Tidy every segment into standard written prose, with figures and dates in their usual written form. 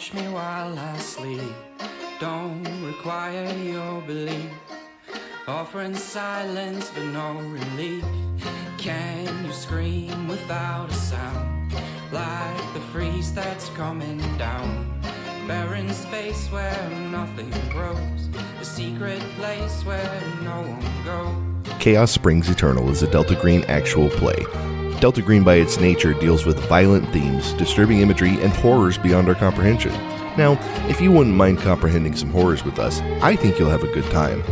watch me while I sleep. Don't require your belief. Offering silence but no relief. Can you scream without a sound? Like the freeze that's coming down. Barren space where nothing grows. A secret place where no one goes. Chaos Springs Eternal is a Delta Green actual play. Delta Green by its nature deals with violent themes, disturbing imagery, and horrors beyond our comprehension. Now, if you wouldn't mind comprehending some horrors with us, I think you'll have a good time.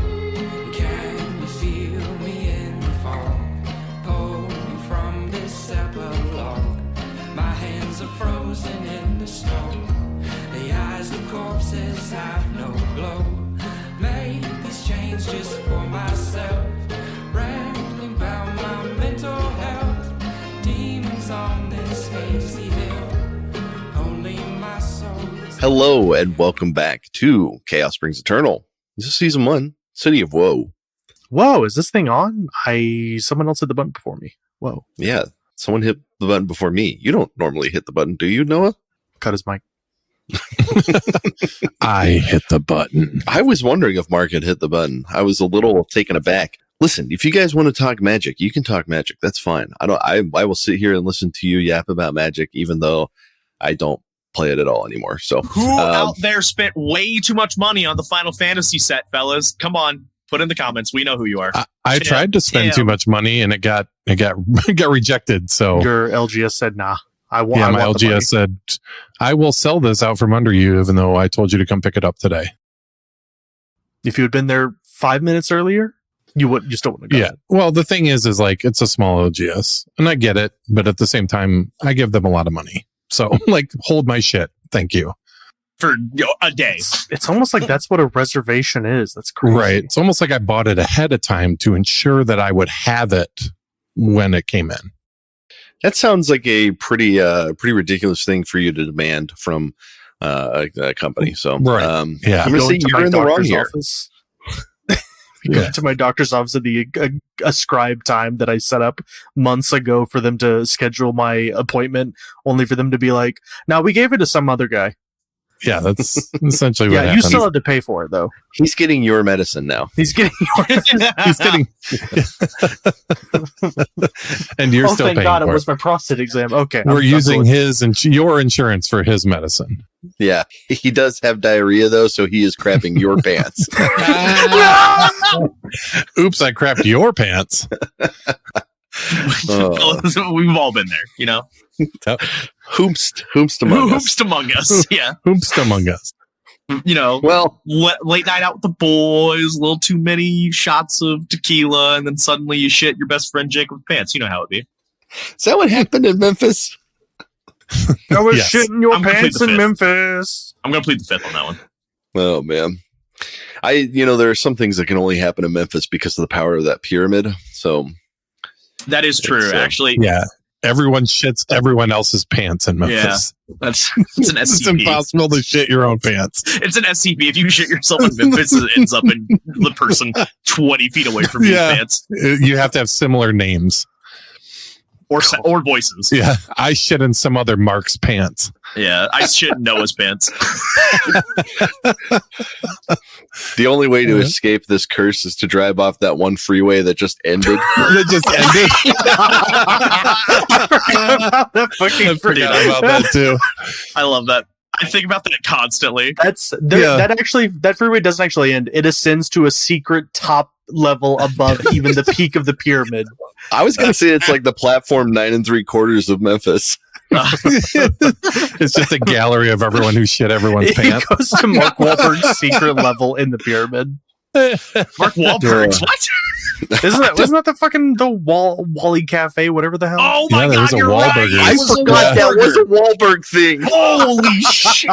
Can you feel me in the fall? Pull me from this epilogue. My hands are frozen in the snow. The eyes of corpses have no glow. Made these chains just for myself. Rambling about my mental health. Demons on this hazy hill. Only my soul is... Hello, and welcome back to Chaos Springs Eternal. This is Season 1, City of Woe. Whoa, is this thing on? Someone else hit the button before me. Whoa. Yeah, someone hit the button before me. You don't normally hit the button, do you, Noah? Cut his mic. I hit the button. I was wondering if Mark had hit the button. I was a little taken aback. Listen, if you guys want to talk magic, you can talk magic. That's fine. I will sit here and listen to you yap about magic, even though I don't play it at all anymore. So who out there spent way too much money on the Final Fantasy set, fellas? Come on, put in the comments. We know who you are. I tried to spend too much money and it got rejected. So your LGS said nah. My LGS said I will sell this out from under you, even though I told you to come pick it up today. If you had been there 5 minutes earlier, you still wouldn't have. Yeah. Well, the thing is like it's a small LGS, and I get it, but at the same time, I give them a lot of money. So, like, hold my shit. Thank you. For a day. It's almost like that's what a reservation is. That's crazy. Right. It's almost like I bought it ahead of time to ensure that I would have it when it came in. That sounds like a pretty ridiculous thing for you to demand from a company. So, right. Yeah. I'm going to say you're in the wrong here. Go to my doctor's office at the ascribed time that I set up months ago for them to schedule my appointment, only for them to be like, "Now we gave it to some other guy." Yeah, that's essentially what happened. You still have to pay for it though. He's getting your medicine now. He's getting he's getting and you're still thank paying God for it was my prostate exam. Okay. We're using your insurance for his medicine. Yeah, he does have diarrhea though, so he is crapping your pants. Oops, I crapped your pants. We've all been there, you know. Hoomst among us. Yeah. Hoomst among us. You know, well, late night out with the boys, a little too many shots of tequila, and then suddenly you shit your best friend Jacob's pants. You know how it be. Is that what happened in Memphis? I was shitting your pants in Memphis. I'm going to plead the fifth on that one. Oh, man. There are some things that can only happen in Memphis because of the power of that pyramid. So that is true, actually. Yeah. Everyone shits everyone else's pants in Memphis. Yeah, it's an SCP. It's impossible to shit your own pants. It's an SCP. If you shit yourself in Memphis, it ends up in the person 20 feet away from your pants. You have to have similar names. Or voices. Yeah, I shit in some other Mark's pants. Yeah, I shit in Noah's pants. The only way to escape this curse is to drive off that one freeway that just ended. That just ended. I forgot about that too. I love that. I think about that constantly. That freeway doesn't actually end. It ascends to a secret top level above even the peak of the pyramid. I was going to say it's like the platform 9 3/4 of Memphis. It's just a gallery of everyone who shit everyone's pants. It goes to Mark Wahlberg's secret level in the pyramid. Mark Wahlberg's what? Wasn't that the fucking Wally Cafe, whatever the hell? Oh my God, there was a you're Wahlburgers. right. I forgot that was a Wahlberg thing. Holy shit!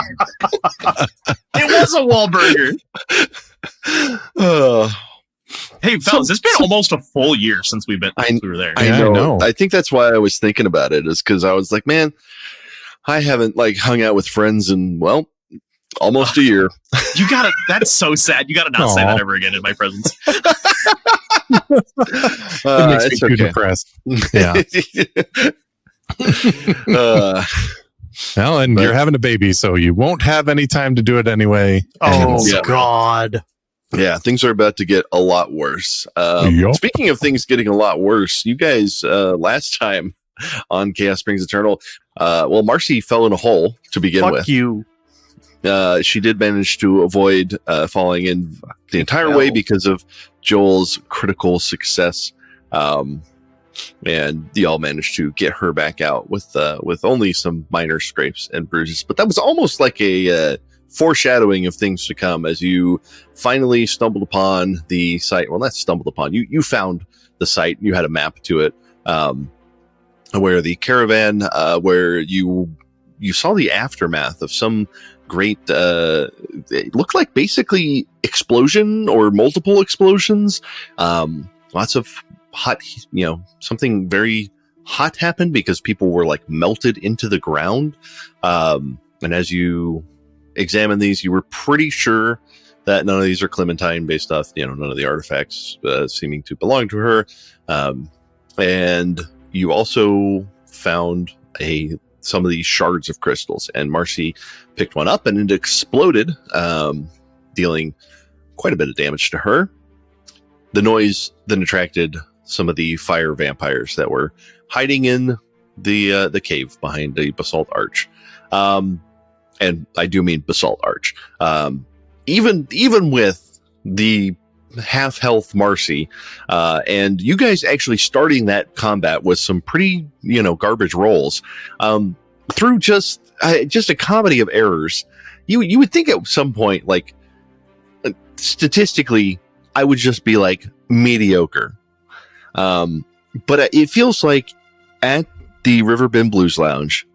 It was a Wahlburger. Hey, fellas, it's been almost a full year since we were there. I know. I think that's why I was thinking about it, is because I was like, man, I haven't hung out with friends in, almost a year. You gotta. That's so sad. You gotta not say that ever again in my presence. It makes me too depressed. Yeah. Well, and But- you're having a baby, so you won't have any time to do it anyway. Oh, Yeah. God. Yeah, things are about to get a lot worse. Yup. Speaking of things getting a lot worse, you guys last time on Chaos Springs Eternal, Marcy fell in a hole to begin Fuck with. you. She did manage to avoid falling in the entire way because of Joel's critical success. And y'all managed to get her back out with only some minor scrapes and bruises. But that was almost like a foreshadowing of things to come as you finally stumbled upon the site. Well, not stumbled upon. You found the site. You had a map to it, where the caravan, where you saw the aftermath of some great. It looked like basically explosion or multiple explosions. Lots of hot, something very hot happened because people were like melted into the ground. And as you examine these, you were pretty sure that none of these are Clementine based off, none of the artifacts seeming to belong to her. And you also found some of these shards of crystals, and Marcy picked one up and it exploded, dealing quite a bit of damage to her. The noise then attracted some of the fire vampires that were hiding in the cave behind the basalt arch. And I do mean basalt arch. Even with the half health Marcy, and you guys actually starting that combat with some pretty, garbage rolls, through just a comedy of errors, you would think at some point, like, statistically, I would just be like mediocre. But it feels like at the Riverbend Blues Lounge,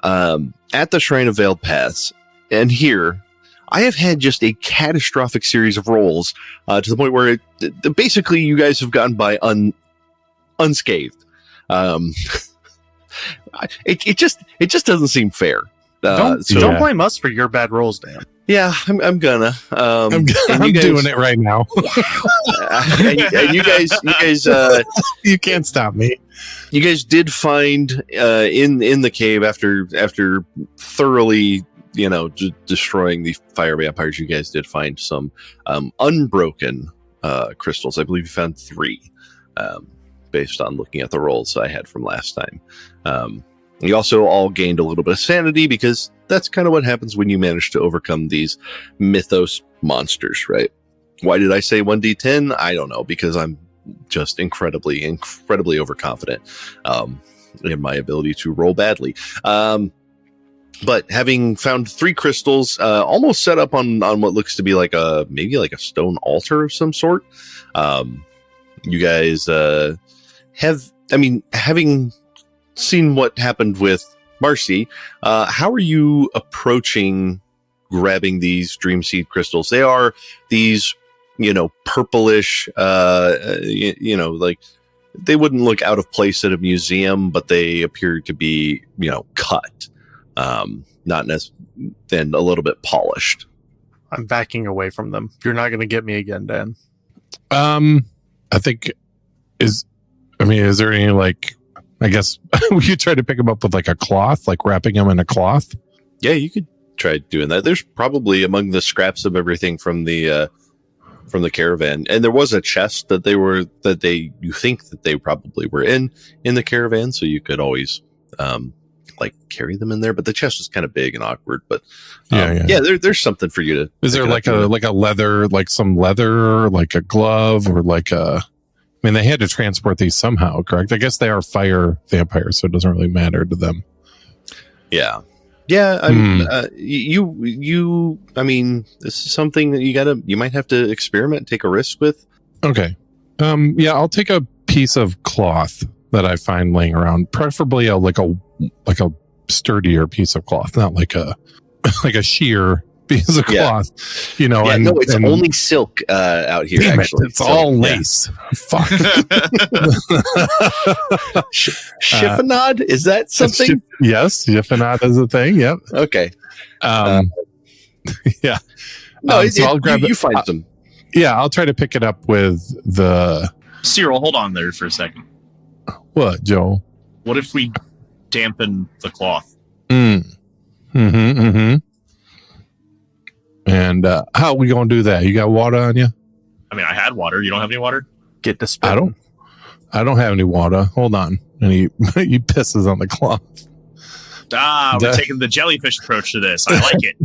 at the Shrine of Veiled Paths, and here, I have had just a catastrophic series of rolls to the point where basically you guys have gotten by unscathed. It just doesn't seem fair. Don't blame us for your bad rolls, Dan. Yeah, I'm gonna. I'm you guys, doing it right now. and you guys, You can't stop me. you guys did find in the cave after thoroughly destroying the fire vampires. You guys did find some unbroken crystals. I believe you found 3, based on looking at the rolls I had from last time. You also all gained a little bit of sanity because that's kind of what happens when you manage to overcome these mythos monsters, right? Why did I say 1d10? I don't know, because I'm just incredibly overconfident in my ability to roll badly. But having found 3 crystals, almost set up on what looks to be like maybe a stone altar of some sort, you guys having seen what happened with Marcy, how are you approaching grabbing these Dream Seed crystals? They are these, purplish, like they wouldn't look out of place at a museum, but they appear to be, cut, not then a little bit polished. I'm backing away from them. You're not going to get me again, Dan. I think is there any I guess you try to pick them up with a cloth, wrapping them in a cloth. Yeah, you could try doing that. There's probably among the scraps of everything from the caravan, and there was a chest that you think that they probably were in the caravan, so you could always carry them in there. But the chest is kind of big and awkward. But there's something for you to. Is there a leather, some leather, a glove, or they had to transport these somehow, correct? I guess they are fire vampires, so it doesn't really matter to them. Yeah. This is something that you might have to experiment and take a risk with. Okay. I'll take a piece of cloth that I find laying around, preferably a sturdier piece of cloth, not like a sheer piece of cloth, it's only silk out here. Damn actually, it's all lace. Fuck. Chiffonade, is that something? Yes, chiffonade is a thing. Yep. Okay. Yeah. No, so I'll grab you find some. Yeah, I'll try to pick it up with the. Cyril, hold on there for a second. What, Joel? What if we dampen the cloth? And how are we gonna do that? You got water on you? I mean, I had water. You don't have any water? Get the spit. I don't have any water. Hold on. And he pisses on the cloth. We're taking the jellyfish approach to this. I like it.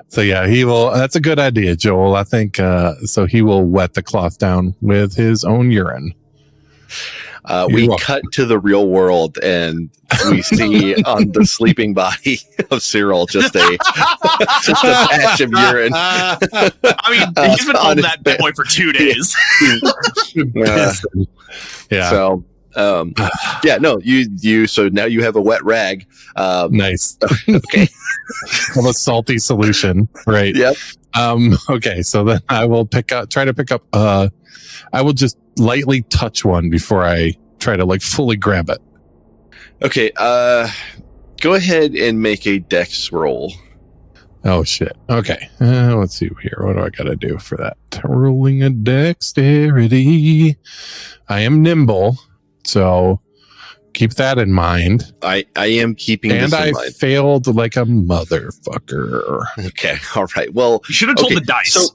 So yeah, he will. That's a good idea, Joel. I think so. He will wet the cloth down with his own urine. We cut to the real world, and we see on the sleeping body of Cyril just a patch of urine. I mean, he's been holding that bad boy for 2 days. Yeah. So, yeah, no, you. So now you have a wet rag. Nice. Okay. Of a salty solution, right? Yep. Okay, so then I will try to pick up. I will just lightly touch one before I try to like fully grab it. Okay. Go ahead and make a dex roll. Oh shit. Okay. Let's see here. What do I got to do for that? Rolling a dexterity. I am nimble, so keep that in mind. I am keeping this in mind. Failed like a motherfucker. Okay. All right. Well, You should have told the dice. So,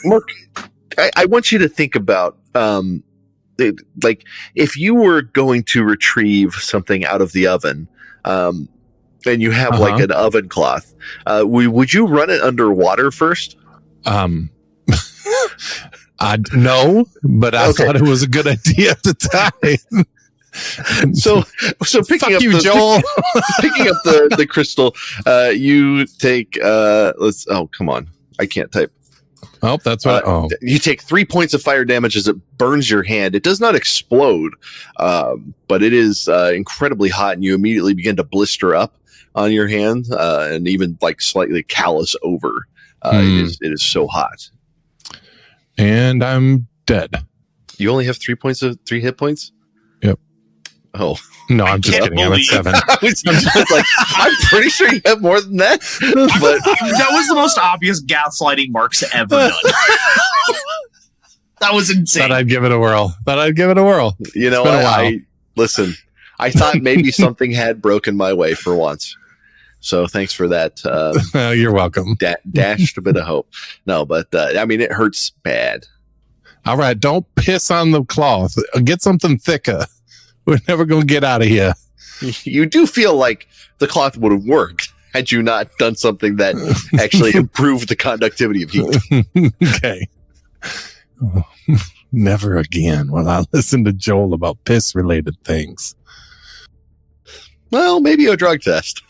Mark, I want you to think about, like, if you were going to retrieve something out of the oven, and you have like an oven cloth, would you run it under water first? No, but I thought it was a good idea at the time. So picking up Joel. picking up the crystal, you take come on, I can't type. Oh, that's what. You take 3 points of fire damage as it burns your hand. It does not explode, but it is incredibly hot, and you immediately begin to blister up on your hand, and even like slightly callous over. It is so hot, and I'm dead. You only have 3 hit points. Yep. Oh no, I'm just kidding. I'm at 7. I'm pretty sure you have more than that. But that was the most obvious gaslighting Mark's ever done. That was insane. Thought I'd give it a whirl. You know, listen. I thought maybe something had broken my way for once. So thanks for that. You're welcome. Dashed a bit of hope. No, but I mean, it hurts bad. All right, don't piss on the cloth. Get something thicker. We're never going to get out of here. You do feel like the cloth would have worked had you not done something that actually improved the conductivity of heat. Okay. Never again will I listen to Joel about piss-related things. Well, maybe a drug test.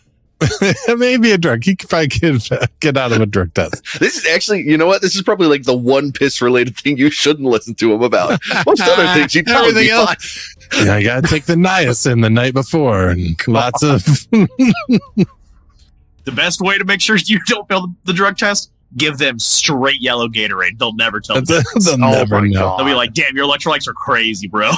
Maybe a drug. He could probably get out of a drug test. This is actually, you know what? This is probably like the one piss-related thing you shouldn't listen to him about. Most other things you tell me fine. Yeah, I gotta take the niacin the night before, and lots of. The best way to make sure you don't fail the drug test: give them straight yellow Gatorade. They'll never tell. They'll never know. They'll be like, "Damn, your electrolytes are crazy, bro."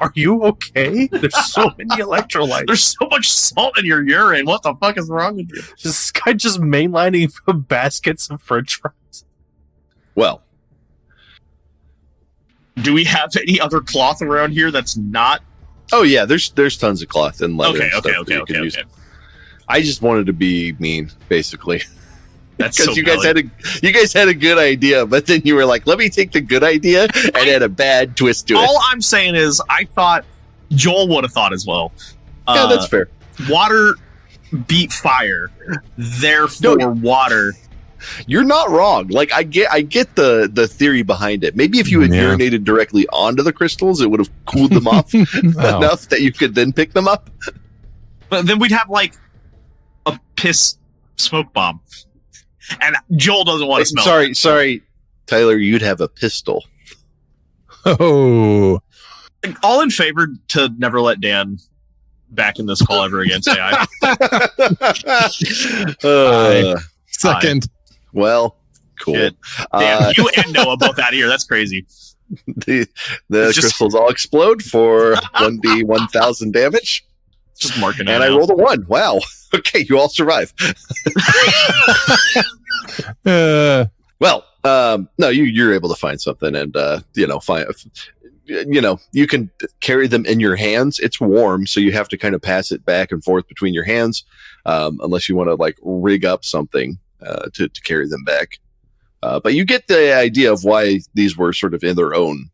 Are you okay? There's so many electrolytes. There's so much salt in your urine. What the fuck is wrong with you? This guy just mainlining baskets of French fries. Well, do we have any other cloth around here that's not? Oh yeah, there's tons of cloth and leather. Okay. I just wanted to be mean, basically. That's because so you guys had a good idea, but then you were like, "Let me take the good idea," and add a bad twist to it. All I'm saying is, I thought Joel would have thought as well. Yeah, that's fair. Water beat fire, therefore water. You're not wrong. Like I get the theory behind it. Maybe if you had urinated directly onto the crystals, it would have cooled them off enough that you could then pick them up. But then we'd have like a piss smoke bomb. And Joel doesn't want to smell. Sorry, Tyler. You'd have a pistol. Oh, all in favor to never let Dan back in this call ever again. Say aye. Second. Aye. Well, cool. Damn, you and Noah both out of here. That's crazy. The crystals all explode for 1d 1,000 damage. Just marking it. And I rolled a 1. Wow. Okay, you all survive. Well, no, you're able to find something, and you can carry them in your hands. It's warm, so you have to kind of pass it back and forth between your hands, unless you want to like rig up something to carry them back. But you get the idea of why these were sort of in their own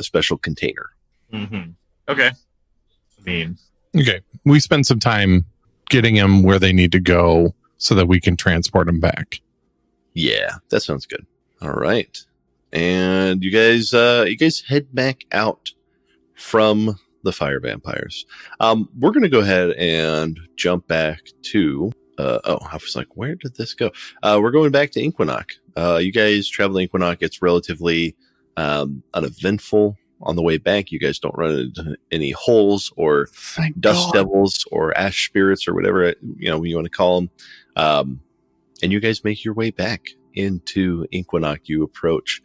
special container. Mm-hmm. Okay. Okay. We spend some time getting them where they need to go so that we can transport them back. Yeah, that sounds good. All right. And you guys head back out from the fire vampires. We're going to go ahead and jump back to, I was like, where did this go? We're going back to Inquinoc. You guys travel to Inquinoc. It's relatively uneventful. On the way back, you guys don't run into any holes or dust devils or ash spirits or whatever you want to call them. And you guys make your way back into Inquinoc. You approach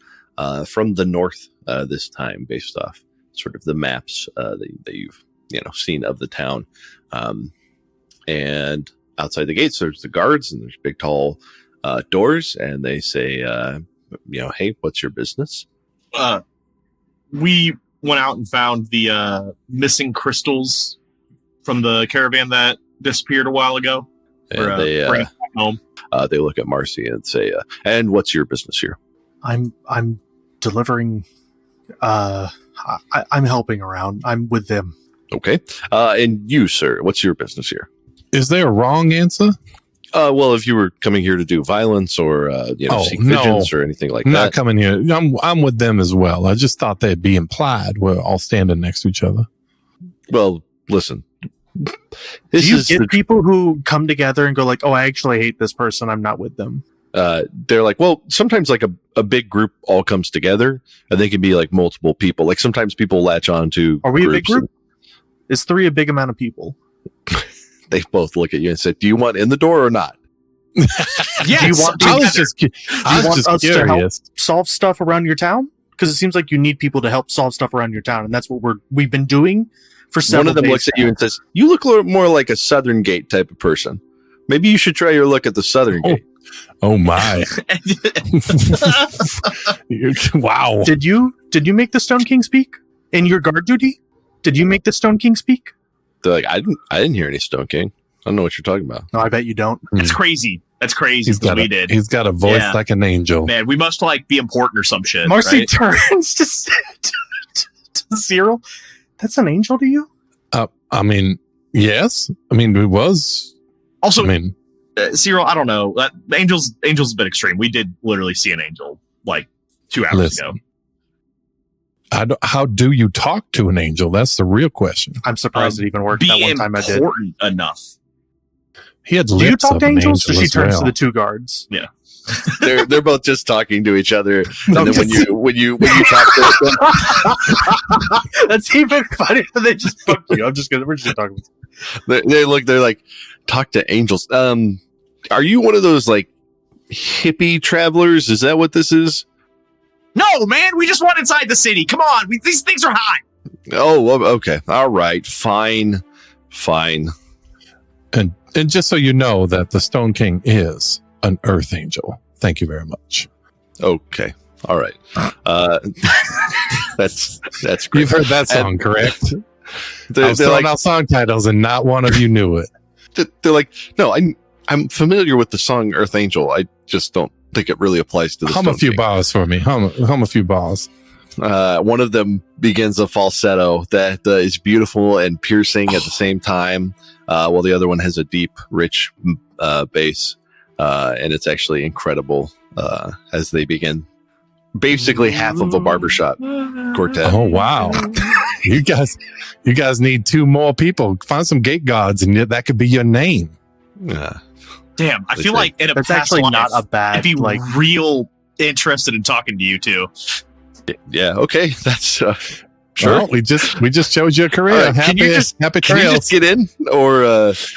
from the north this time, based off sort of the maps that you've seen of the town. And outside the gates, there's the guards and there's big tall doors, and they say, hey, what's your business? We went out and found the missing crystals from the caravan that disappeared a while ago. And they bring it back home. They look at Marcy and say, and what's your business here? I'm delivering. I'm helping around. I'm with them. Okay. And you, sir, what's your business here? Is there a wrong answer? Well, if you were coming here to do violence or seek vengeance or anything like that. Not coming here. I'm with them as well. I just thought they'd be implied. We're all standing next to each other. Well, listen. Do you get people who come together and go like, "Oh, I actually hate this person. I'm not with them." They're like, well, sometimes like a big group all comes together, and they can be like multiple people. Like sometimes people latch on to. Are we a big group? Is 3 a big amount of people? They both look at you and say, "Do you want in the door or not?" Yes. Do you want I was just us curious. to help solve stuff around your town? Because it seems like you need people to help solve stuff around your town, and that's what we've been doing for several days. One of them looks at you and says, "You look a little more like a Southern Gate type of person. Maybe you should try your luck at the Southern Gate." Oh my! Wow! Did you make the Stone King speak in your guard duty? Did you make the Stone King speak? They're like, I didn't hear any Stone King. I don't know what you're talking about. No, I bet you don't. That's crazy. That's crazy. We did. He's got a voice like an angel. Man, we must be important or some shit. Marcy right? turns to Cyril. That's an angel to you? I mean, yes. I mean, it was. Also, I mean, Cyril, I don't know. Angel's a bit extreme. We did literally see an angel like 2 hours ago. How do you talk to an angel? That's the real question. I'm surprised it even worked that one time I did. Important enough. He had Do lips you talk of to an angels? Or angel she as turns well. to the 2 guards. Yeah. They're both just talking to each other, and then when you talk to them, That's even funnier. They just fuck you. We're just gonna talk. they're like, talk to angels. Are you one of those like hippie travelers? Is that what this is? No, man. We just went inside the city. Come on. These things are hot. Oh, okay. All right. Fine. And just so you know that the Stone King is an Earth Angel. Thank you very much. Okay. All right. That's great. You've heard that song, correct? They're I was throwing like, out song titles, and not one of you knew it. they're like, no, I'm familiar with the song Earth Angel. I just don't think it really applies to the Hum a few bars for me. Hum a few bars. One of them begins a falsetto that is beautiful and piercing at the same time, while the other one has a deep, rich bass, and it's actually incredible as they begin. Basically, half of a barbershop quartet. Oh wow! You guys need 2 more people. Find some gate guards, and that could be your name. Damn, I feel like in a That's past actually life, not a bad I'd be like. real interested in talking to you two. Yeah. Okay. That's sure. Well, we just chose your career. Right, Happy trails. Can you just get in, or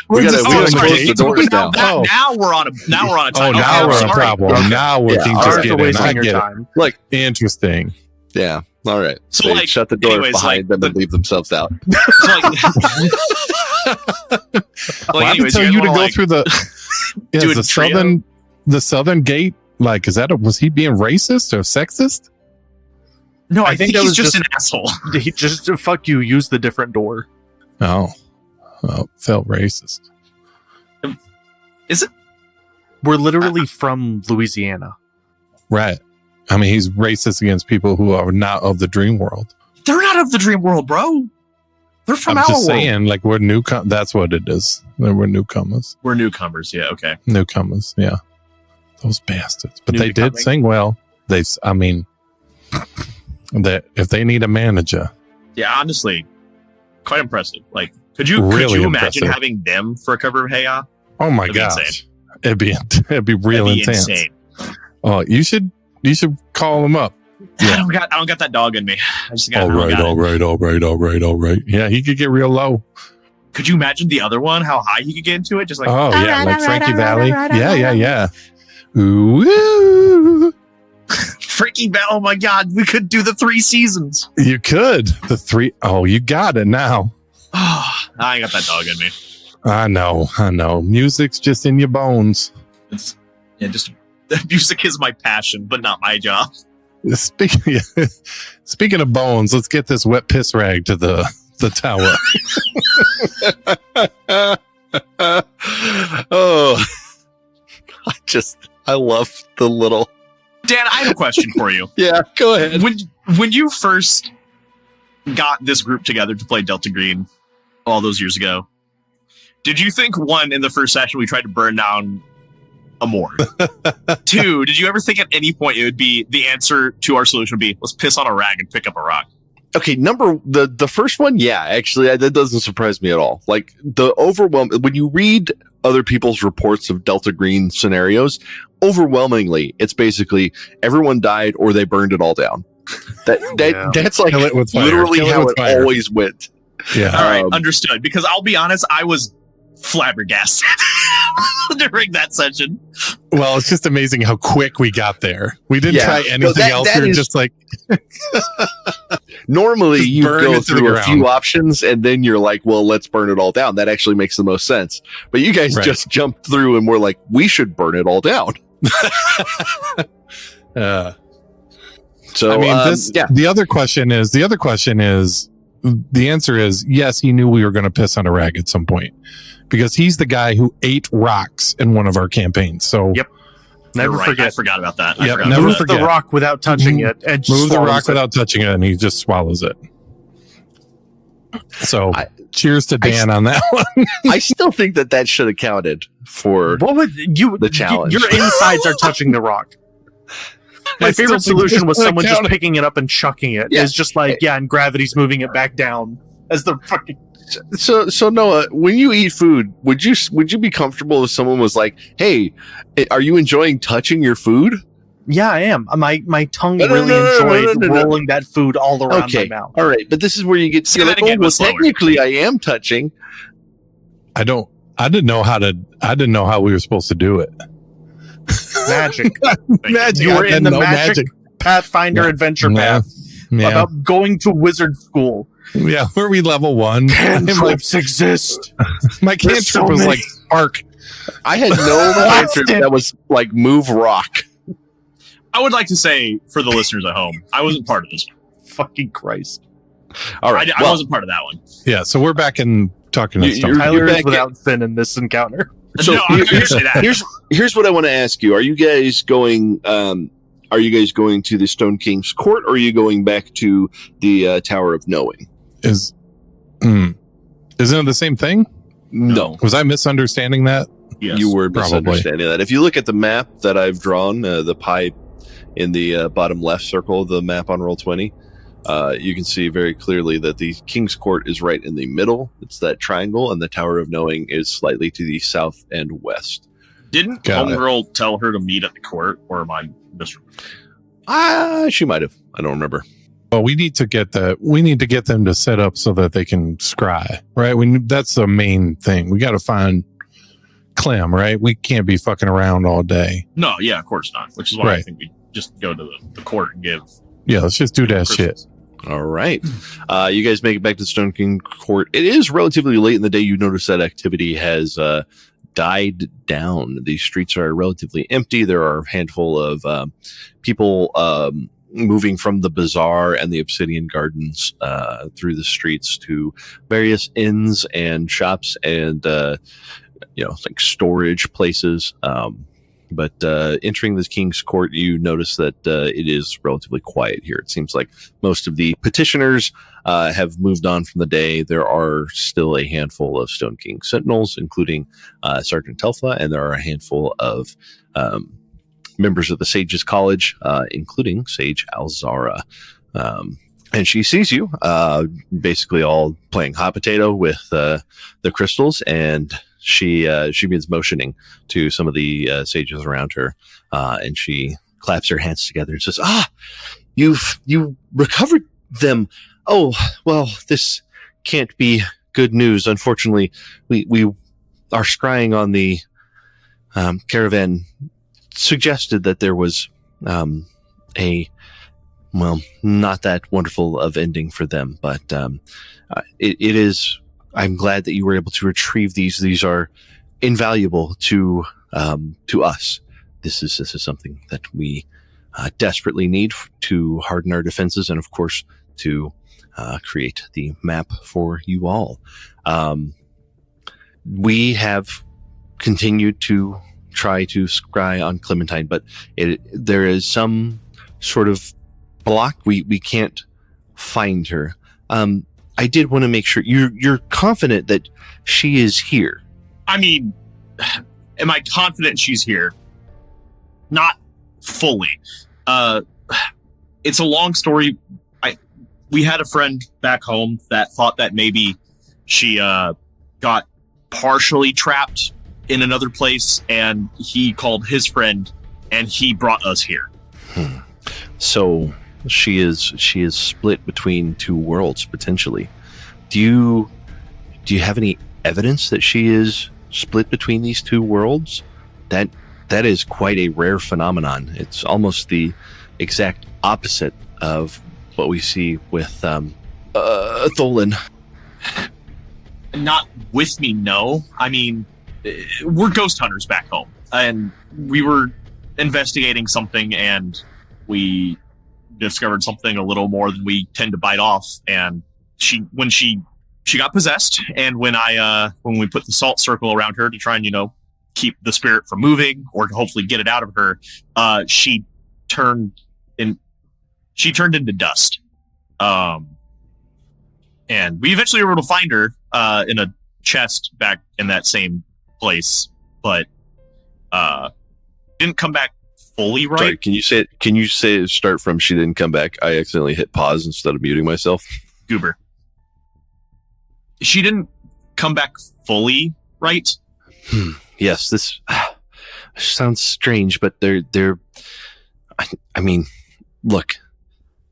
we gotta close the doors down? Now we're on a time. Oh, now we're on a problem. Okay. Now we can Sorry just for get in. wasting I your get time. Like, it. Interesting. yeah. All right. So, they like, shut the doors anyways, behind them and leave themselves out. So, like, Well, I anyways, tell guys you to wanna, go through the do a trio? the southern gate. Like, was he being racist or sexist? No, I think that he's was just an asshole. He just fuck you. Use the different door. Oh, felt racist. Is it? We're literally from Louisiana. Right. I mean, he's racist against people who are not of the dream world. They're not of the dream world, bro. They're from I'm our just world. saying, like, we're newcomers. That's what it is. We're newcomers. We're newcomers. Yeah. Okay. Newcomers. Yeah. Those bastards. But New they did becoming. sing well. I mean, that if they need a manager, Yeah. Honestly, quite impressive. Like, could you Really imagine impressive. having them for a cover of Hey Ya? oh my That'd be gosh, insane. it'd be real That'd be intense. insane. Oh, you should call them up. Yeah. I don't got that dog in me. I just got. All right. Yeah, he could get real low. Could you imagine the other one? How high he could get into it? Just like Oh yeah, like Frankie Valley. Yeah. Ooh, Frankie Bell. Oh my God, we could do the 3 seasons. you could the 3. Oh, you got it now. I ain't got that dog in me. I know. Music's just in your bones. It's just music is my passion, but not my job. Speaking of bones, let's get this wet piss rag to the tower. Oh, I love the little. Dan, I have a question for you. Yeah, go ahead. When you first got this group together to play Delta Green all those years ago, did you think, one, in the first session we tried to burn down a morgue? 2, did you ever think at any point it would be the answer to our solution would be let's piss on a rag and pick up a rock? Okay, the first one, yeah, actually, that doesn't surprise me at all. Like the overwhelm when you read other people's reports of Delta Green scenarios, overwhelmingly, it's basically everyone died or they burned it all down. That's like Kill it with fire. literally Kill it how with it fire. always went. Yeah. All right, Um, understood. Because I'll be honest, I was flabbergasted during that session. Well, it's just amazing how quick we got there. We didn't Yeah. try No, anything that- else. that We were is- just like, Normally, Just you burn go it to the through a ground. few options and then you're like, well, let's burn it all down. That actually makes the most sense. But you guys Right. just jumped through and were like, we should burn it all down. So, I mean, yeah. the other question is, the answer is yes, he knew we were going to piss on a rag at some point because he's the guy who ate rocks in one of our campaigns. So Yep. You're Never right. I forget. forgot about that. Yep, I forgot never about Move that. the forget. rock without touching it. And move the swallows rock it. without touching it, and he just swallows it. So, cheers to Dan on that one. I still think that should have counted for What would you? the challenge. Your insides are touching the rock. My I still favorite think solution this was would have someone just counted. picking it up and chucking it. Yeah. It's just like, yeah, and gravity's moving it back down as the fucking. So Noah, when you eat food, would you be comfortable if someone was like, "Hey, are you enjoying touching your food?" Yeah, I am. My tongue No, no, really no, no, no, enjoys no, no, no. rolling that food all around Okay, my mouth. all right, but this is where you get to Say be that like, again, "Oh, well, but slower." technically, I am touching." I didn't know how we were supposed to do it. Magic. Magic. You I were in didn't the know magic Pathfinder Yeah. adventure Yeah. path Yeah. about going to wizard school. Yeah, where we level 1. Cantrips exist. My There's cantrip so was many. like spark. I had no cantrip that was like move rock. I would like to say for the listeners at home, I wasn't part of this one. Fucking Christ. All right, I wasn't part of that one. Yeah, so we're back in talking to You- stuff. you're- Tyler is back without sin in this encounter. So No, I'm not gonna say that. here's what I want to ask you: Are you guys going? Are you guys going to the Stone King's court, or are you going back to the Tower of Knowing? Isn't it the same thing? No, Was I misunderstanding that? Yes. you were probably. misunderstanding that. If you look at the map that I've drawn, the pie in the bottom left circle of the map on Roll20, you can see very clearly that the King's Court is right in the middle. It's that triangle, and the Tower of Knowing is slightly to the south and west. Didn't Got it. Homegirl tell her to meet at the court, or am I She might have. I don't remember. Well, we need to get them to set up so that they can scry, right? That's the main thing. We got to find Clem, right? We can't be fucking around all day. No, yeah, of course not. Which is why I Right. think we just go to the court and give. Yeah, let's just do that shit. All right. You guys make it back to the Stone King Court. It is relatively late in the day. You notice that activity has died down. The streets are relatively empty. There are a handful of people moving from the bazaar and the obsidian gardens through the streets to various inns and shops and like storage places. But entering the king's court, you notice that it is relatively quiet here. It seems like most of the petitioners have moved on from the day. There are still a handful of Stone King sentinels, including Sergeant Telfa, and there are a handful of members of the Sages College, including Sage Alzara. And she sees you basically all playing hot potato with the crystals, and she begins motioning to some of the sages around her, and she claps her hands together and says, you recovered them. Oh, well, this can't be good news. Unfortunately, we are scrying on the caravan suggested that there was not that wonderful of ending for them, but it is. I'm glad that you were able to retrieve these. These are invaluable to us. This is something that we desperately need to harden our defenses, and of course to create the map for you all. We have continued to try to scry on Clementine, but there is some sort of block. We can't find her. I did want to make sure you're confident that she is here. I mean, am I confident she's here? Not fully. It's a long story. We had a friend back home that thought that maybe she got partially trapped in another place, and he called his friend, and he brought us here. So she is split between two worlds potentially. Do you have any evidence that she is split between these two worlds? That is quite a rare phenomenon. It's almost the exact opposite of what we see with Tholen. Not with me, no. I mean, we're ghost hunters back home, and we were investigating something, and we discovered something a little more than we tend to bite off. And when she got possessed, and when we put the salt circle around her to try and keep the spirit from moving or to hopefully get it out of her, she turned into dust. And we eventually were able to find her in a chest back in that same place, but didn't come back fully right. Sorry, can you say it start from she didn't come back? I accidentally hit pause instead of muting myself. Goober. She didn't come back fully right. Yes, this sounds strange, but they're I mean, look,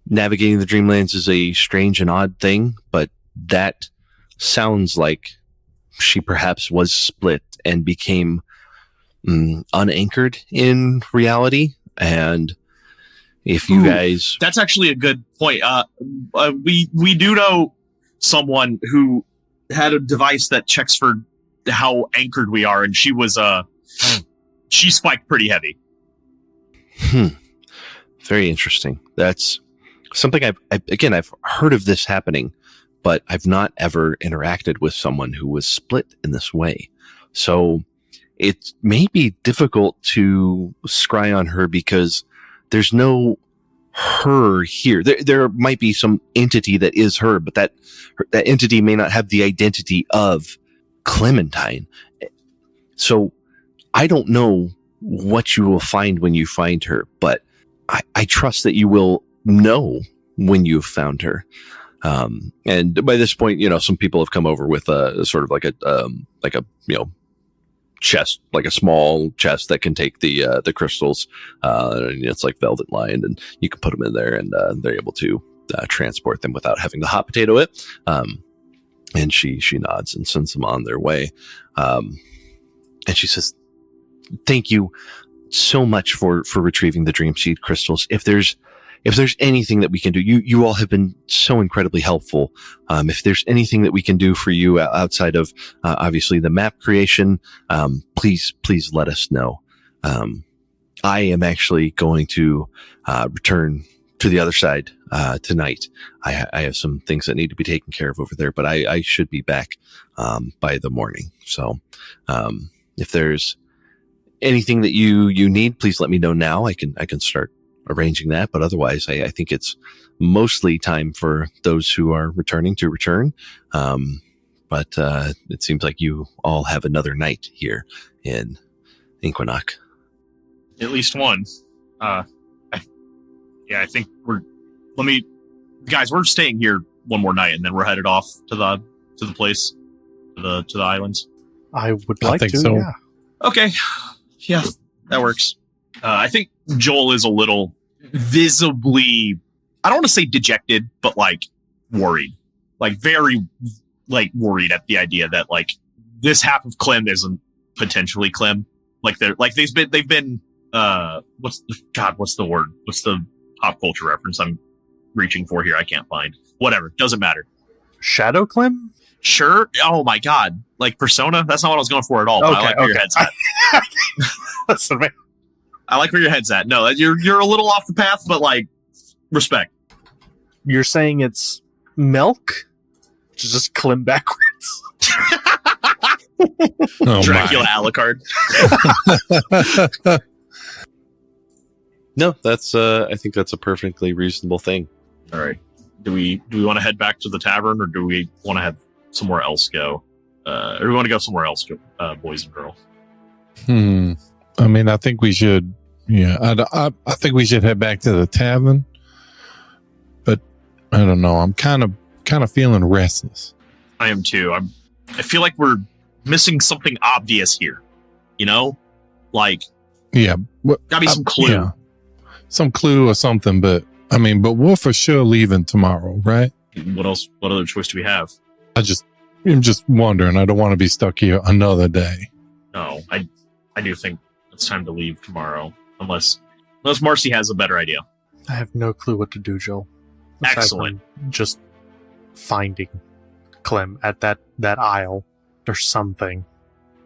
navigating the Dreamlands is a strange and odd thing, but that sounds like she perhaps was split and became unanchored in reality. And if you guys... That's actually a good point. We do know someone who had a device that checks for how anchored we are, and she was she spiked pretty heavy. Very interesting. That's something I've heard of this happening, but I've not ever interacted with someone who was split in this way. So it may be difficult to scry on her because there's no her here. There might be some entity that is her, but that entity may not have the identity of Clementine. So I don't know what you will find when you find her, but I trust that you will know when you've found her. And by this point, some people have come over with a sort of like a chest, like a small chest that can take the crystals. It's like velvet lined, and you can put them in there, and they're able to transport them without having to hot potato it. And she nods and sends them on their way. And she says, "Thank you so much for retrieving the Dream Seed crystals. If there's anything that we can do, you all have been so incredibly helpful. If there's anything that we can do for you outside of obviously the map creation, please let us know. I am actually going to return to the other side tonight. I have some things that need to be taken care of over there, but I should be back by the morning. So if there's anything that you need, please let me know now. I can start arranging that. But otherwise, I think it's mostly time for those who are returning to return. But it seems like you all have another night here in Inquinac. At least one. I think we're staying here one more night, and then we're headed off to the place, to the islands. I would like think to. so. Yeah. Okay. Yeah, that works. I think Joel is a little visibly, I don't want to say dejected, but like worried, like very like worried at the idea that like this half of Clem isn't potentially Clem. Like they've been what's the word? What's the pop culture reference I'm reaching for here? I can't find. Whatever, doesn't matter. Shadow Clem? Sure. Oh my god. Like Persona? That's not what I was going for at all. But I like where your head's at. Listen, man. I like where your head's at. No, you're a little off the path, but like respect. You're saying it's milk? Which is just Clem backwards. Oh, Dracula Alucard. No, that's I think that's a perfectly reasonable thing. All right. Do we want to head back to the tavern, or do we want to have somewhere else go? Or do we want to go somewhere else, boys and girls? I mean, I think we should. Yeah, I think we should head back to the tavern. But I don't know. I'm kind of feeling restless. I am too. I feel like we're missing something obvious here. You know, like Yeah, gotta be some clue. Yeah, some clue or something. But I mean, but we're for sure leaving tomorrow, right? What else? What other choice do we have? I'm just wondering. I don't want to be stuck here another day. No, I do think it's time to leave tomorrow, unless Marcy has a better idea. I have no clue what to do, Joel. Aside Excellent. from just finding Clem at that aisle or something.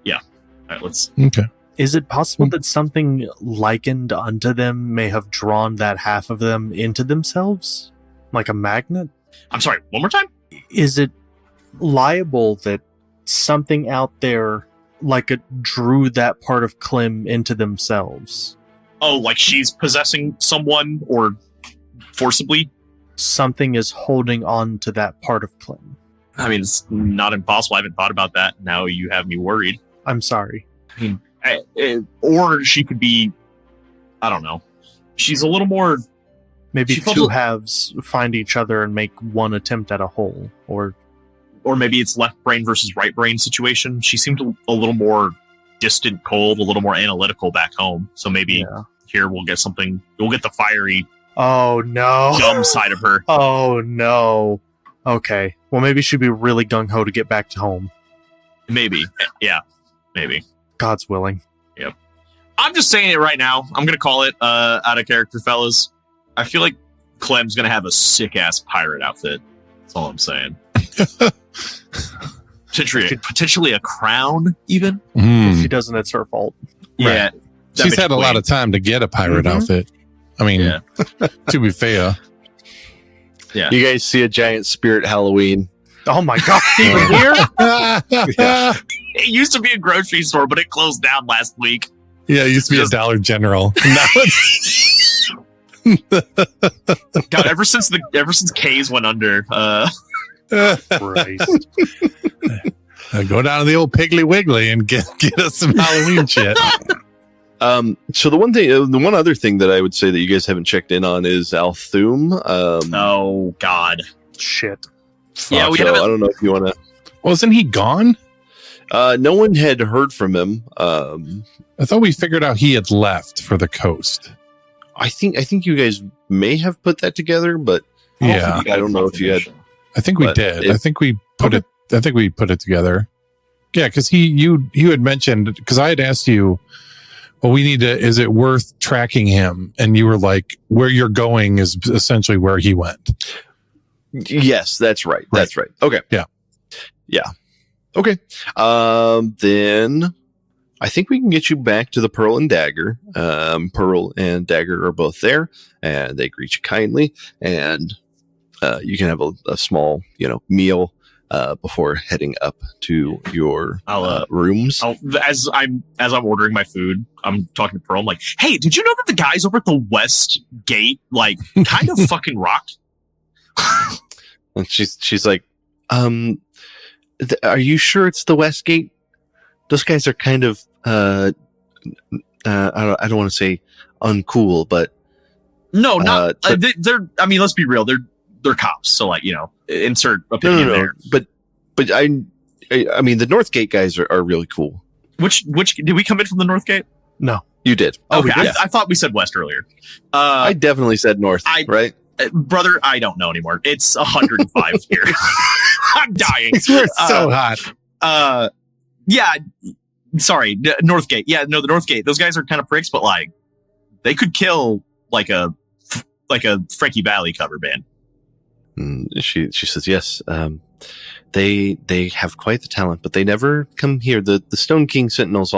All right, let's. Okay. Is it possible that something likened unto them may have drawn that half of them into themselves? Like a magnet? I'm sorry. One more time. Is it liable that something out there like it drew that part of Clem into themselves? Oh, like she's possessing someone or forcibly? Something is holding on to that part of Clem. I mean, it's not impossible. I haven't thought about that. Now you have me worried. I'm sorry. I mean, or she could be, I don't know. She's a little more. Maybe She felt two a- halves find each other and make one attempt at a whole. Or Maybe it's left brain versus right brain situation. She seemed a little more distant, cold, a little more analytical back home. So maybe here we'll get something. We'll get the fiery, oh no. dumb side of her. Oh no. Okay. Well, maybe she'd be really gung ho to get back to home. Maybe. Yeah. Maybe. God's willing. I'm just saying it right now. I'm going to call it out of character, fellas. I feel like Clem's going to have a sick-ass pirate outfit. That's all I'm saying. Potentially a crown, even? If she doesn't, it's her fault. Yeah. She's had a lot of time to get a pirate outfit. I mean, to be fair. Yeah. You guys see a giant spirit Halloween? Oh my god, even here? Yeah, It used to be a grocery store, but it closed down last week. it used to be a Dollar General. Now it's God, ever since K's went under, Christ. go down to the old Piggly Wiggly and get us some Halloween shit. So the one other thing that I would say that you guys haven't checked in on is Althum. oh God. Shit. Yeah, we so haven't. I don't know if you want to. Wasn't he gone? No one had heard from him. I thought we figured out he had left for the coast. I think you guys may have put that together, but Yeah, I don't know if you had. I think we But did. I think we put it. I think we put it together. Yeah, because you had mentioned, because I had asked you, well, we need to. Is it worth tracking him? And you were like, where you're going is essentially where he went. Yes, that's right. That's right. Okay. Yeah. Okay. Then I think we can get you back to the Pearl and Dagger. Pearl and Dagger are both there, and they greet you kindly, and you can have a small, meal before heading up to your rooms. As I'm ordering my food, I'm talking to Pearl. I'm like, "Hey, did you know that the guys over at the West Gate kind of fucking rocked?" And she's like, "Are you sure it's the West Gate? Those guys are kind of I don't want to say uncool, but no, not they're. I mean, let's be real. They're cops, so insert opinion there. But I mean, the North Gate guys are really cool. Which did we come in from the North Gate? No, you did. Okay, I thought we said West earlier. I definitely said North. Right, brother. I don't know anymore. It's 105 here. I'm dying. We're so hot. Yeah. Sorry, Northgate. Yeah, no, the Northgate. Those guys are kind of pricks, but they could kill like a Frankie Valli cover band. She says yes. They have quite the talent, but they never come here. The Stone King Sentinels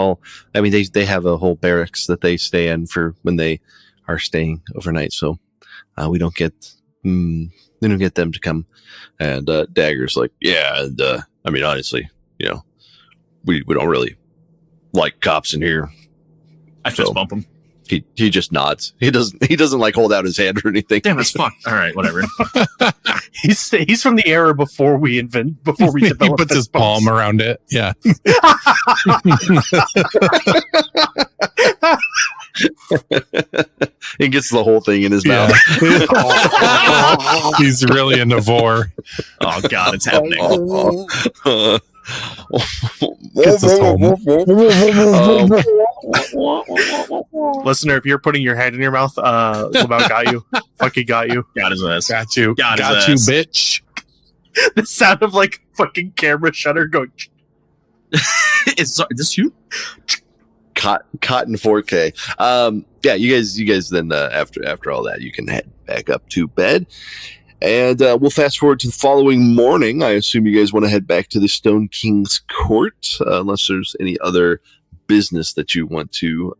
they have a whole barracks that they stay in for when they are staying overnight. So we don't get them to come. And Dagger's like, yeah, and I mean, honestly, we don't really like cops in here. I fist bump him. He just nods. He doesn't like hold out his hand or anything. Damn, it's fucked. All right, whatever. He's from the era before we developed. He puts his palm around it. Yeah. He gets the whole thing in his mouth. He's really a Navore. Oh God, it's happening. Listener, if you're putting your hand in your mouth, Lamau got you. Fucking got you. Got his ass. Got you. Got you, his ass. bitch. The sound of fucking camera shutter going. Is this you? Caught in 4K. Yeah, you guys then after all that, you can head back up to bed. And we'll fast forward to the following morning. I assume you guys want to head back to the Stone King's court, unless there's any other business that you want to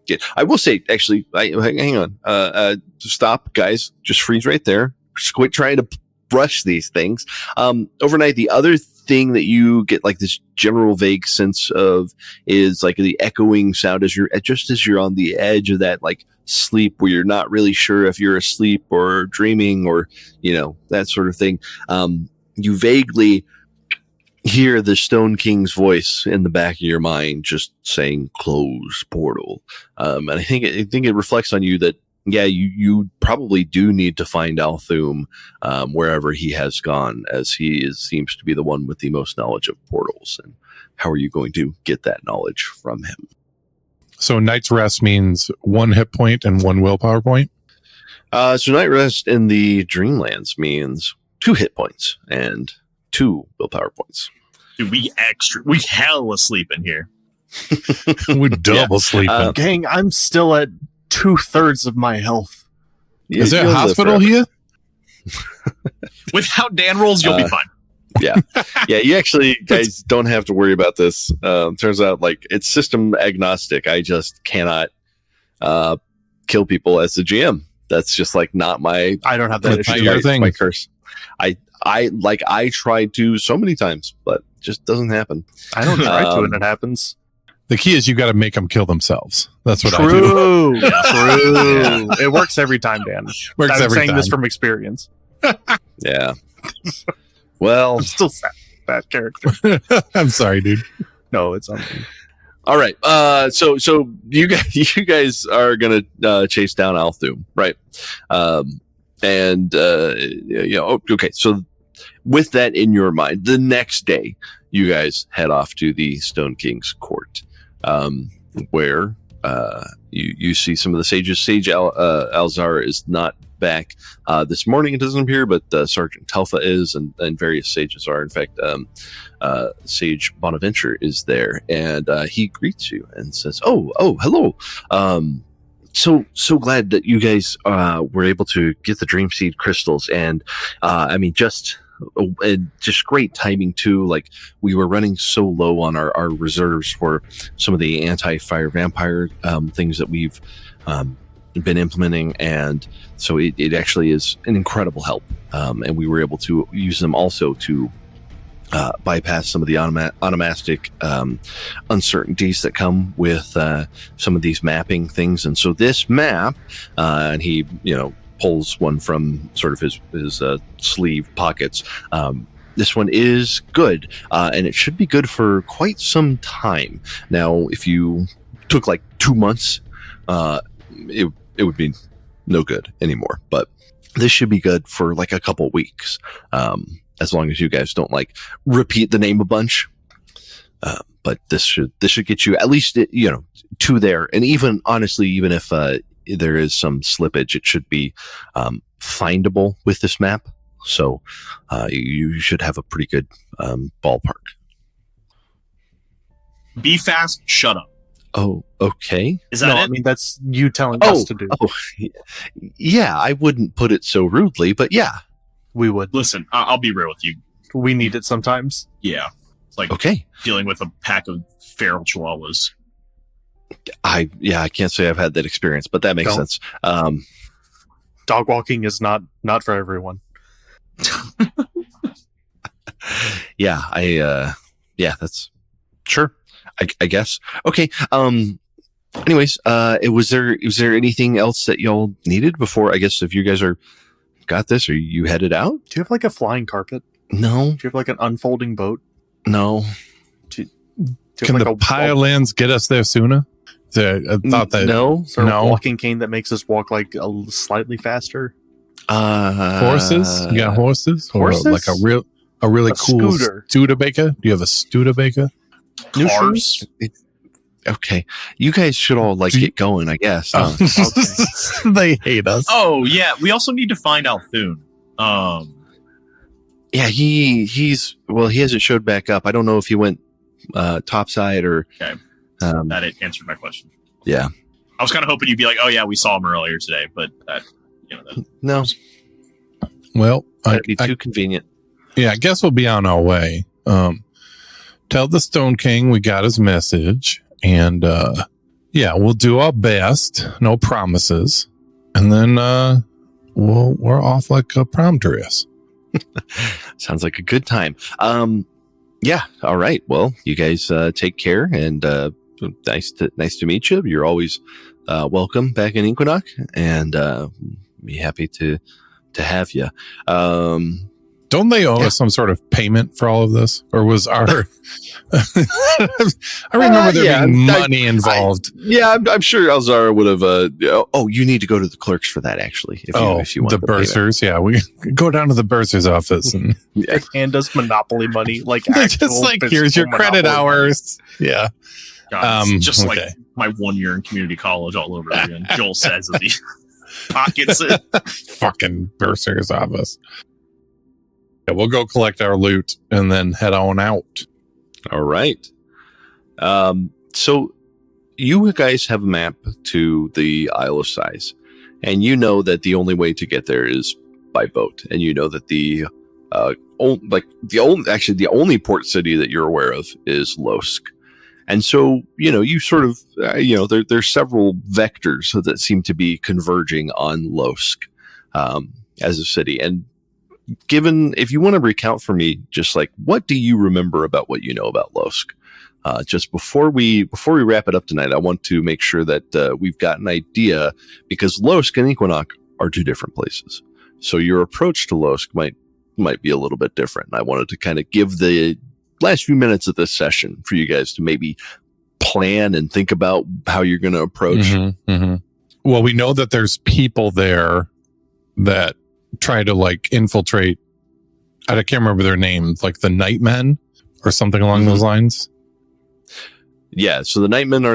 get. I will say, actually, hang on. Stop, guys. Just freeze right there. Just quit trying to brush these things. Overnight, the other thing that you get this general vague sense of is the echoing sound as you're on the edge of that sleep where you're not really sure if you're asleep or dreaming or that sort of thing. You vaguely hear the Stone King's voice in the back of your mind just saying close portal, and I think it reflects on you that you probably do need to find Althum wherever he has gone, as he seems to be the one with the most knowledge of portals. And how are you going to get that knowledge from him? So night's rest means 1 hit point and 1 willpower point? So night rest in the Dreamlands means 2 hit points and 2 willpower points. Dude, we hell asleep in here. We double sleeping. Gang, I'm still at 2/3 of my health. Is there a hospital here? Without Dan rolls, you'll be fine. Yeah. You actually guys don't have to worry about this. Turns out it's system agnostic. I just cannot kill people as the GM. That's just not my. I don't have that issue. My curse. I tried to so many times, but it just doesn't happen. I don't try to, and it happens. The key is you got to make them kill themselves. That's what I do. True. It works every time, Dan. I'm saying this from experience. Yeah. Well, I'm still sad. That character. I'm sorry, dude. No, it's something. All right. So you guys are gonna chase down Althum, right? Okay. So with that in your mind, the next day you guys head off to the Stone King's court, where you see some of the sages. Sage Alzar is not back this morning, it doesn't appear, but Sergeant Telfa is, and various sages are. In fact, Sage Bonaventure is there, and he greets you and says, "Oh, hello. So glad that you guys were able to get the Dream Seed crystals, and and just great timing too. Like we were running so low on our reserves for some of the anti-fire vampire things that we've been implementing, and so it actually is an incredible help. And we were able to use them also to bypass some of the onomastic uncertainties that come with some of these mapping things. And so this map, and he, pulls one from sort of his sleeve pockets. This one is good, and it should be good for quite some time. Now, if you took like 2 months, it would be no good anymore. But this should be good for like a couple weeks, as long as you guys don't like repeat the name a bunch. But this should get you at least to there. And even honestly, even if there is some slippage, it should be findable with this map. So you should have a pretty good ballpark. Be fast, shut up. Oh, okay. Is that it? I mean, that's you telling us to do. Oh, yeah, I wouldn't put it so rudely, but yeah. We would. Listen, I'll be real with you. We need it sometimes. Yeah. It's like Okay. dealing with a pack of feral chihuahuas. I can't say I've had that experience, but that makes Don't. sense. Dog walking is not for everyone. That's sure. I guess. Okay. Anyways, was there anything else that y'all needed before? I guess if you guys got this, or you headed out? Do you have like a flying carpet? No. Do you have like an unfolding boat? No. Do you have Can like the pile-ins get us there sooner? I thought that. No. Is there No. a walking cane that makes us walk like slightly faster? Horses? You got horses? Horses? Or like a really A cool scooter. Studebaker? Do you have a Studebaker? New Cars? shoes? Okay. You guys should all get going, I guess. Oh. They hate us. Oh, yeah. We also need to find Althune. Yeah, he hasn't showed back up. I don't know if he went topside or. Okay. That answered my question. Yeah. I was kind of hoping you'd be like, oh, yeah, we saw him earlier today, but that. No, Well, that'd be too convenient. yeah, I guess we'll be on our way. Tell the Stone King we got his message, and we'll do our best. No promises, and then we're off like a prom dress. Sounds like a good time. Yeah. All right. Well, you guys take care, and nice to meet you. You're always welcome back in Inquinoc, and be happy to have you. Don't they owe us some sort of payment for all of this, or was our? I remember there being money involved. I'm sure Alzara would have. You need to go to the clerks for that. Actually, if you want the bursars, we go down to the bursar's office and They hand us Monopoly money, like they're just like, here's your credit Monopoly hours. Yeah. God, it's just okay. like my 1 year in community college all over again. Joel says as he pockets it. Fucking bursar's office. Yeah, we'll go collect our loot and then head on out. All right. So you guys have a map to the Isle of Sighs, and you know that the only way to get there is by boat, and you know that the only port city that you're aware of is Losk. And so, you sort of, there's several vectors that seem to be converging on Losk as a city. And if you want to recount for me, just like, what do you remember about what you know about Losk? Just before we wrap it up tonight, I want to make sure that we've got an idea, because Losk and Inquinoc are two different places. So your approach to Losk might be a little bit different. And I wanted to kind of give the last few minutes of this session for you guys to maybe plan and think about how you're going to approach. Mm-hmm, mm-hmm. Well, we know that there's people there that try to like infiltrate. I can't remember their names, like the Nightmen or something along those lines. Yeah. So the Nightmen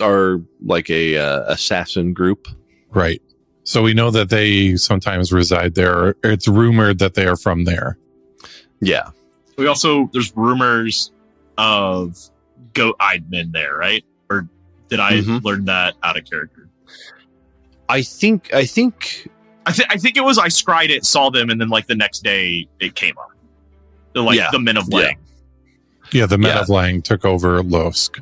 are like a assassin group. Right. So we know that they sometimes reside there. It's rumored that they are from there. Yeah. There's rumors of goat-eyed men there, right? Or did I learn that out of character? I think it was I scryed it, saw them, and then like the next day it came up. the Men of Lang. Yeah, the Men of Lang took over Losk.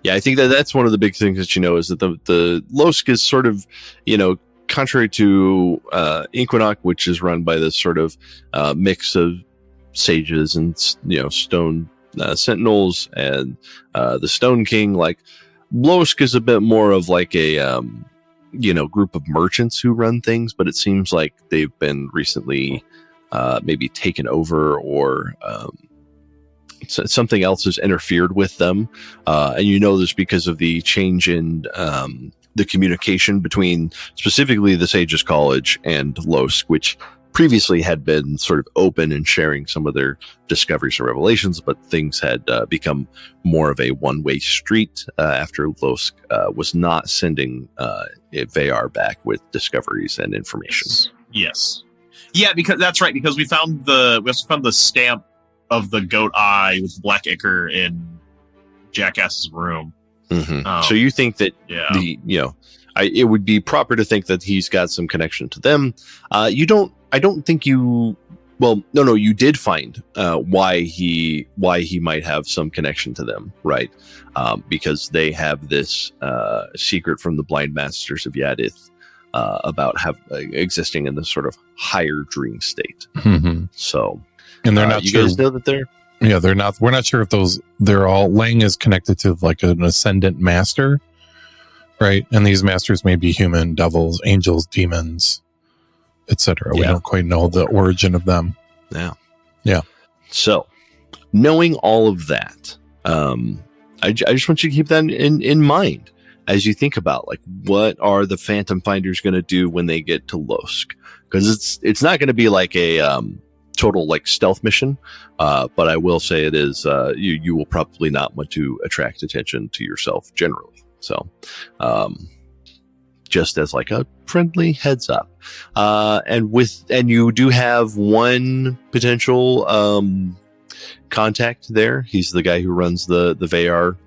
Yeah, I think that's one of the big things that is that the Losk is sort of, contrary to Inquinoc, which is run by this sort of mix of sages and stone sentinels and the Stone King. Like Losk is a bit more of like a group of merchants who run things, but it seems like they've been recently maybe taken over or something else has interfered with them, and this because of the change in the communication between specifically the Sages College and Losk, which previously had been sort of open and sharing some of their discoveries and revelations, but things had become more of a one-way street after Losk was not sending Vayar back with discoveries and information. Yes. Yeah, because that's right. Because we also found the stamp of the goat eye with black ichor in Jackass's room. Mm-hmm. So you think that it would be proper to think that he's got some connection to them. You did find why he might have some connection to them, right? Because they have this secret from the blind masters of Yadith about existing in this sort of higher dream state. Mm-hmm. So, and they're not you sure. guys know that they're. Yeah, they're not. We're not sure if they're all. Lang is connected to like an ascendant master, right? And these masters may be human, devils, angels, demons, etc. We don't quite know the origin of them. Yeah. So, knowing all of that, I just want you to keep that in mind as you think about like what are the Phantom Finders going to do when they get to Losk, because it's not going to be like a total like stealth mission, but I will say it is you will probably not want to attract attention to yourself generally. So just as like a friendly heads up, and you do have one potential contact there. He's the guy who runs the Vayar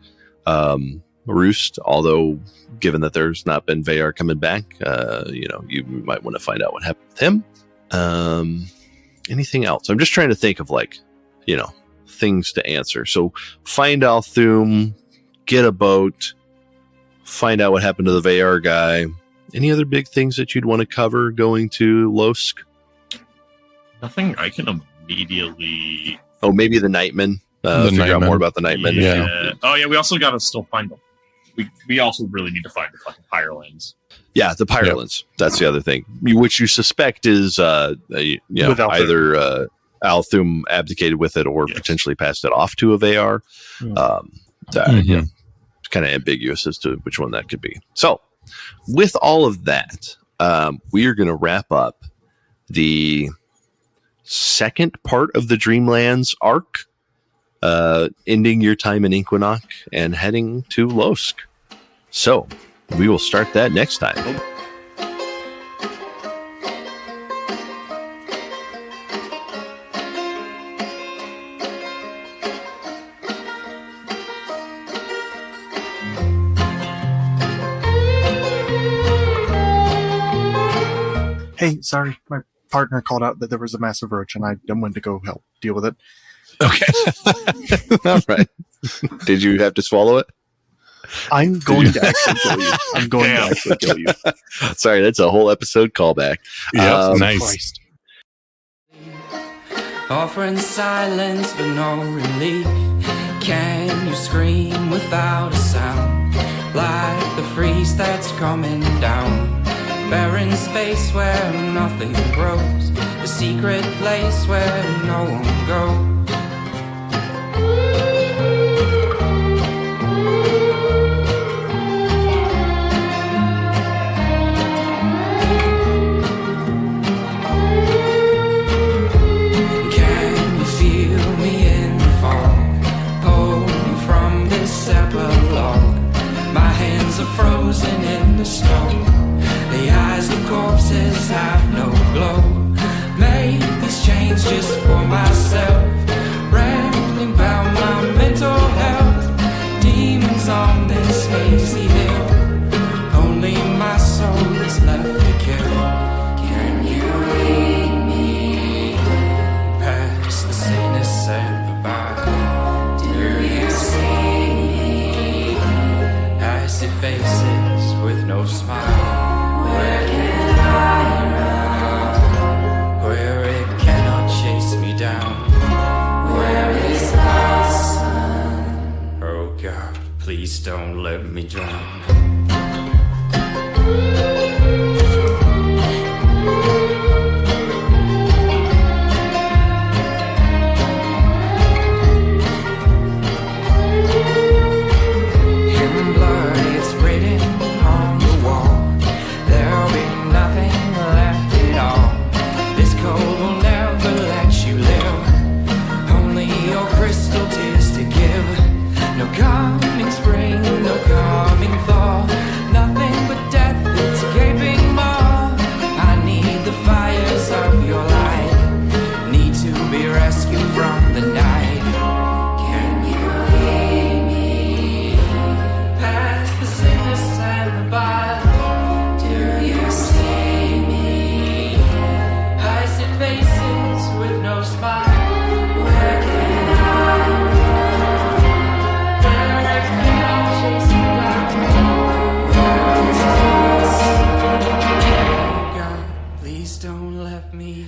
roost, although given that there's not been Vayar coming back, you might want to find out what happened with him. Anything else? I'm just trying to think of like, things to answer. So find Althum, get a boat, find out what happened to the Vayar guy. Any other big things that you'd want to cover going to Losk? Nothing I can immediately. Oh, maybe the Nightmen. Figure out more about the Nightmen. Yeah. Oh yeah, we also got to still find them. We also really need to find the fucking Pyrelands. Yeah, the Pyrelands. Yep. That's the other thing, which you suspect is either Althum abdicated with it or potentially passed it off to a Vayar. Kind of ambiguous as to which one that could be. So, with all of that, we are going to wrap up the second part of the Dreamlands arc, ending your time in Inquinoc and heading to Losk. So, we will start that next time. Hey, sorry, my partner called out that there was a massive roach, and I went to go help deal with it. Okay. All right. Did you have to swallow it? I'm going to actually kill you. I'm going to actually kill you. Sorry, that's a whole episode callback. Nice. Christ. Offering silence but no relief. Can you scream without a sound? Like the freeze that's coming down. Barren space where nothing grows. A secret place where no one goes. Can you feel me in the fall? Pull me from this epilogue. My hands are frozen in the snow. The eyes of corpses have no glow. Made these chains just for myself. smile. Where can I run? Where it cannot chase me down. Where is the sun? Oh God, please don't let me drown. Coming spring, no coming fall, nothing but death is gaping maw. I need the fires of your light, need to be rescued from the night. Can you hear me? Past the sickness and the bile, do you see me? Icy faces with no smile. Where can I run? Don't let me